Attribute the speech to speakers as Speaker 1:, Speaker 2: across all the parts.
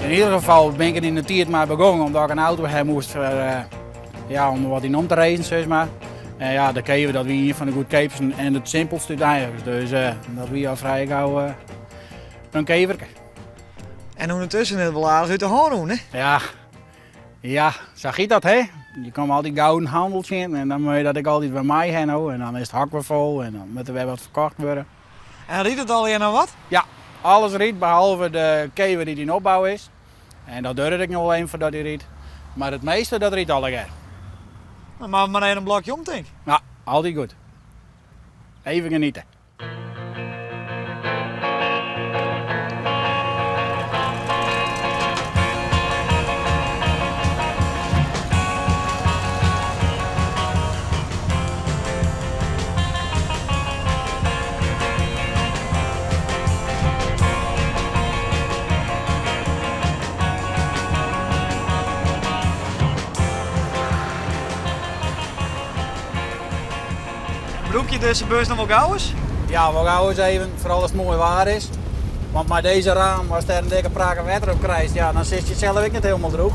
Speaker 1: In ieder geval ben ik er in de tijd maar begonnen omdat ik een auto hebben moest voor, om wat in om te racen, zeg maar. En ja, dan kregen we dat we hier van de Good Capers en het simpelste eigenlijk. Dus dat we al vrij gauw een keverke.
Speaker 2: En ondertussen het wel aardig uit de hand doen, hè?
Speaker 1: Ja, zag je dat, hè? Je komt al die gouden handels in en dan moet je dat ik altijd bij mij heb. En dan is het hak weer vol en dan moet er weer wat verkocht worden.
Speaker 2: En riet het alweer naar wat?
Speaker 1: Ja, alles riet behalve de kever die in opbouw is. En dat durfde ik nog wel even voordat hij riet. Maar het meeste dat riet alle keer.
Speaker 2: Dan maken we maar even een blokje om, denk ik.
Speaker 1: Ja, altijd goed. Even genieten.
Speaker 2: Roep je deze beurs nog wel gauw eens?
Speaker 1: Ja, we gaan eens even, vooral als het mooi waar is. Want met deze raam, als er een dikke praken water op krijgt, ja, dan zit je het zelf ook niet helemaal droog.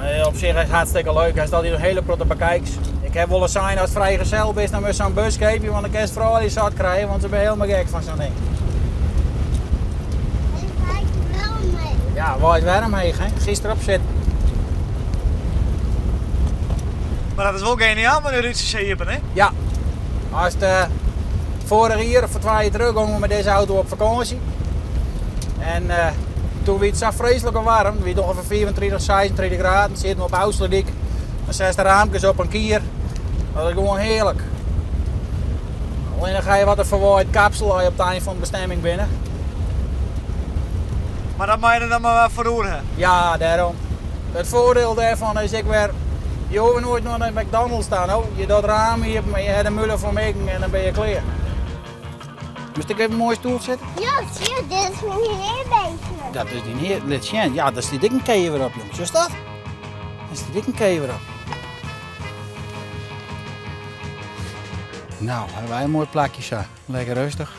Speaker 1: Nee, op zich is het hartstikke leuk, als dat hier een hele protte bekijkt. Ik heb wel eens zijn als het vrijgezel is, dan moet je zo'n bus geven, want dan kan je het vooral niet zat krijgen, want ze zijn helemaal gek van zo'n ding.
Speaker 3: En waait wel mee.
Speaker 1: Ja, waait warm mee, hè? Gisteren op zitten.
Speaker 2: Maar dat is wel geniaal met de Ruudse schepen, hè?
Speaker 1: Ja, als de vorig jaar of voor 2 jaar terug gingen we met deze auto op vakantie. En toen werd het zo vreselijk warm, het werd ongeveer 24, 26 graden, zitten we op Oudslediek. Dan 6 raampjes op een kier, dat is gewoon heerlijk. Alleen dan ga je wat een verwaaid kapsel op het einde van de bestemming binnen.
Speaker 2: Maar dat mag je er dan maar voor roeren.
Speaker 1: Ja, daarom. Het voordeel daarvan is ik weer, je hoeft nooit naar een McDonald's staan. Hoor. Je doet raam hier, maar je hebt een muller voor mij en dan ben je klaar. Moest ik even een mooie stoel zetten?
Speaker 3: Ja, zie je, dit is mijn heerbeestje.
Speaker 1: Dat is die heer, let zien. Ja, dat is die dikke kever op, jongens. Is dat? Dat is die dikke kever op. Nou, hebben wij een mooi plakje zo. Lekker rustig.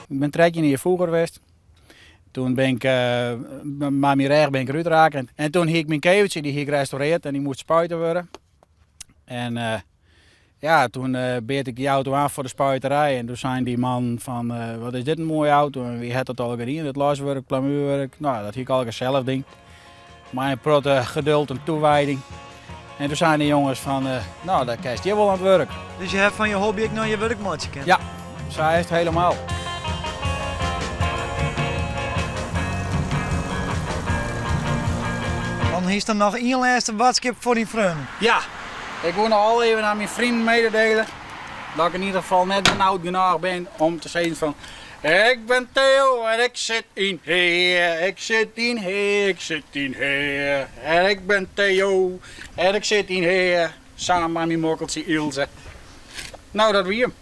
Speaker 1: Ik ben 3 keer hier vroeger geweest. Toen ben ik, met mijn reg ben ik eruit raken. En toen heb ik mijn kevertje, die heb ik gerestaureerd en die moest spuiten worden. En toen beet ik die auto aan voor de spuiterij. En toen zei die man van, wat is dit een mooie auto? En wie had dat al gedaan? Het laswerk, plamuurwerk. Nou, dat heb ik al zelf ding. Mijn protte geduld en toewijding. En toen zeiden de jongens van, nou, daar krijg je wel aan het werk.
Speaker 2: Dus je hebt van je hobby ook naar je werkmaatje gekend?
Speaker 1: Ja, zij is het helemaal.
Speaker 2: Dan is er nog één laatste watskip voor die vrienden.
Speaker 1: Ja, ik wil nog al even aan mijn vrienden mededelen. Dat ik in ieder geval net benauwd genoeg ben om te zeggen van... Ik ben Theo en ik zit in Heer, ik zit in Heer, ik zit in Heer. En ik ben Theo en ik zit in Heer, samen met mijn mokkeltje Ilse. Nou, dat weer hem.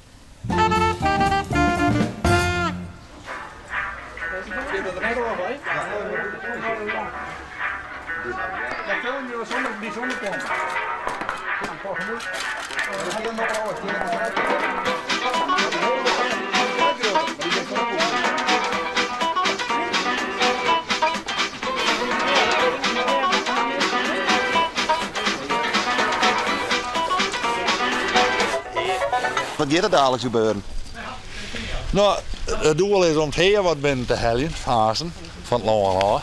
Speaker 1: Zit dat er net al bij? Dan film je zonder die zonnepomp.
Speaker 4: Wat gaat er dadelijk gebeuren?
Speaker 5: Nou, het doel is om het heer wat binnen te helpen, Hazen, van het Lange.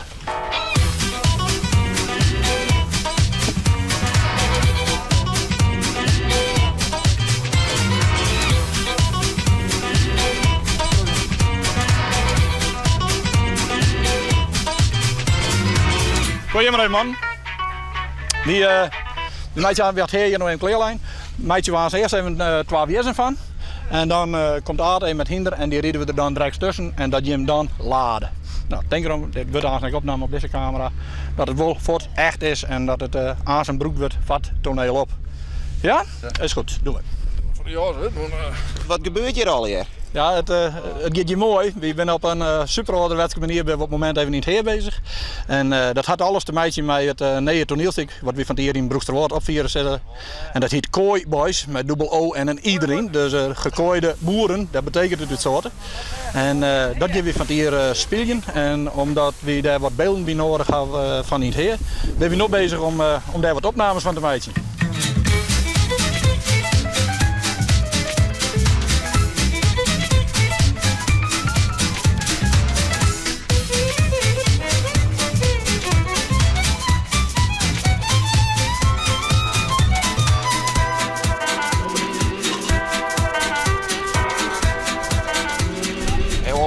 Speaker 5: Goedemiddag man. Die meidje werd hier nog in kleerlijn. Meidje was eerst even 12 jaar van. En dan komt Aad even met hinder en die rieden we er dan direct tussen en dat je hem dan laden. Nou, denk erom, dit wordt eigenlijk opname op deze camera, dat het wel voor het echt is en dat het aan zijn broek wordt vat toneel op. Ja? Is goed, doen we.
Speaker 4: Wat gebeurt hier al hier?
Speaker 5: Ja, het gaat je mooi. We zijn op een super ouderwetse manier op het moment even niet heer bezig. En dat had alles te maken met het nieuwe toneelstuk wat we van hier in Broeksterwoord opvieren zetten. En dat heet Kooi Boys met dubbel O en een I erin. Dus gekooide boeren, dat betekent het dit soort. En dat gaan we van hier spelen. En omdat we daar wat beelden bij nodig hebben van niet heer, zijn we nog bezig om daar wat opnames van te maken.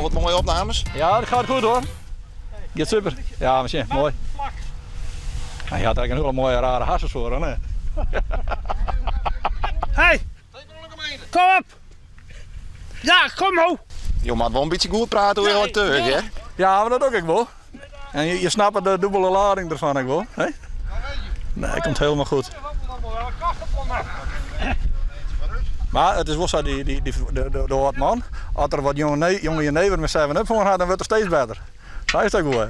Speaker 4: Wat mooie opnames.
Speaker 5: Ja, dat gaat goed hoor. Gaat super. Ja, misschien mooi. Hij had eigenlijk een hele mooie rare hassen voor, hè?
Speaker 6: Hey, kom op! Ja, kom nou!
Speaker 4: Je moet wel een beetje goed praten hoe je wat terug, hè?
Speaker 5: Ja, maar dat ook ik wel. En je snapt de dubbele lading ervan ik wel. Hè? Nee, komt helemaal goed. Maar het is wel zo, de wat man. Als er wat jonge jenever met 7-up voor gaat, dan wordt het steeds beter. Dat is dat goed, hè?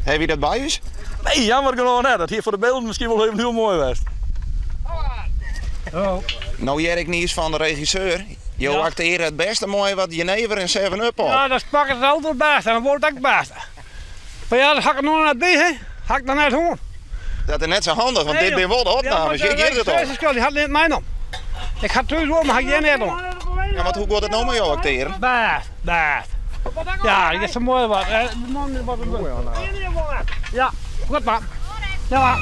Speaker 4: Heb je dat bij je?
Speaker 5: Nee, jammer genoeg net. Dat hier voor de beelden misschien wel even heel mooi was.
Speaker 6: Oh.
Speaker 4: Nou, Jerk Nies van de regisseur. Je acteert het beste mooi wat jenever en 7-up op.
Speaker 6: Ja, dat pak het altijd best en dan wordt het ook best. Maar ja, dan ga ik er nog naar bij, hè? Ga ik dan net horen.
Speaker 4: Dat is net zo handig, want dit ben wel de opnames. Je geeft het op.
Speaker 6: Die had niet mij om. Ik ga thuis horen, maar ga jij niet om.
Speaker 4: Ja, maar hoe gaat het nou met jou acteren?
Speaker 6: Best. Ja, dat is zo mooi wat. Ja, goed maar. Ja, maar.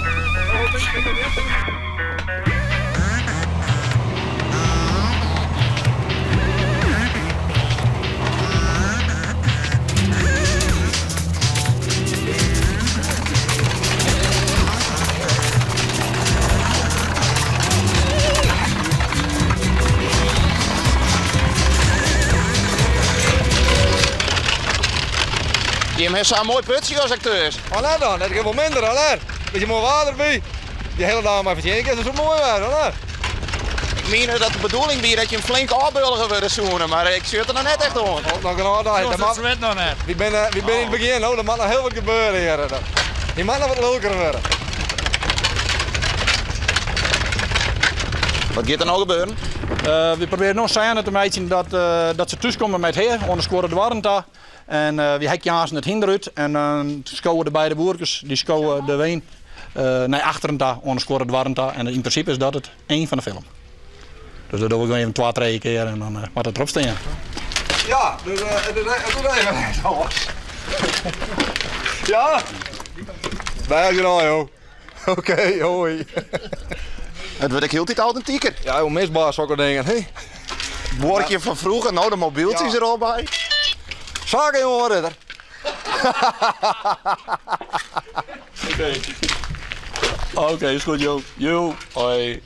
Speaker 4: Je hebt zo'n mooi putje als acteur.
Speaker 7: Allee dan, dat is wel minder, allee. Beetje mooi water bij. Die hele dag maar verzin, is zo mooi waar, allee.
Speaker 4: Ik meen dat de bedoeling is dat je een flink afbulgen wordt zoenen, maar ik zit er nog net echt om.
Speaker 7: Oh, nog een aardig.
Speaker 2: Dat zwet nog net.
Speaker 7: Wie ben in het begin, hoor. Er moet nog heel wat gebeuren hier. Die mag nog wat leuker worden.
Speaker 4: Wat gaat er nou gebeuren?
Speaker 5: We proberen nog scène te maken dat ze thuiskomen met heer, anders scoren de warmte. En we hekken jaars het hinderuit en dan schouwen de beide boerkers, die schouwen de ween naar achteren daar, anders scoren de warmte. En in principe is dat het één van de film. Dus dat doen we gewoon even 2, 3 keer en dan moet het erop staan.
Speaker 7: Ja, dus het doet even zo. Ja? Bij je nou, joh. Oké, hoi.
Speaker 4: Het wordt ook heel tijd authentieker.
Speaker 7: Ja, hoe misbaar zou ik denken, hé.
Speaker 4: Woordje van vroeger, nou de mobieltjes er al bij.
Speaker 7: Zaken, jongen, ridder.
Speaker 5: Oké, is goed, joh. Jo, hoi.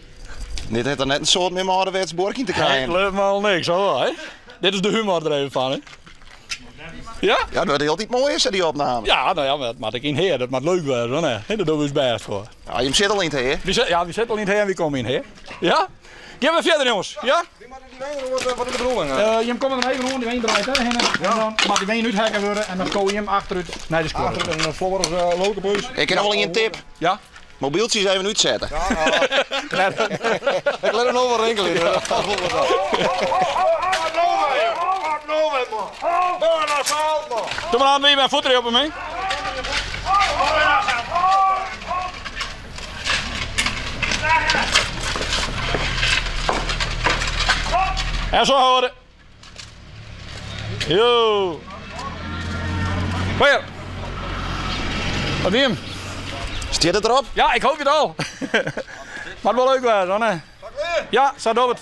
Speaker 4: Dit heeft er net een soort meer ouderwets boorkje te
Speaker 5: Het
Speaker 4: krijgen.
Speaker 5: lukt me al niks, hoor. Hè? Dit is de humor er even van, hè? Ja?
Speaker 4: Ja, dat wordt heel tijd mooi is, die opname.
Speaker 5: Ja, nou ja, maar dat moet ik in heer, dat moet leuk worden, hoor. Hè? Daar doen we eens best voor.
Speaker 4: Ja, je zit al in het heer.
Speaker 5: We zitten al niet heen en we komen in heer. Ja? Gaan we verder, jongens? Ja?
Speaker 7: Wat is de bedoeling?
Speaker 5: Je komt er even rond, die ween draait hè? En dan mag die ween uithekken worden en dan kooi je hem achteruit naar de score.
Speaker 7: Achter een flodders leuke buis.
Speaker 4: Ik heb nog wel een tip.
Speaker 5: Ja?
Speaker 4: Mobieltjes even uitzetten.
Speaker 7: Ik let er nog wel rinkelen.
Speaker 5: Doe maar aan mee met voet op mee. En zo houden. Yo. Weer. Wat neem je?
Speaker 4: Zit het erop?
Speaker 5: Ja, ik hoop het al. Maar wel leuk was, hoor. Ja, zo doe het.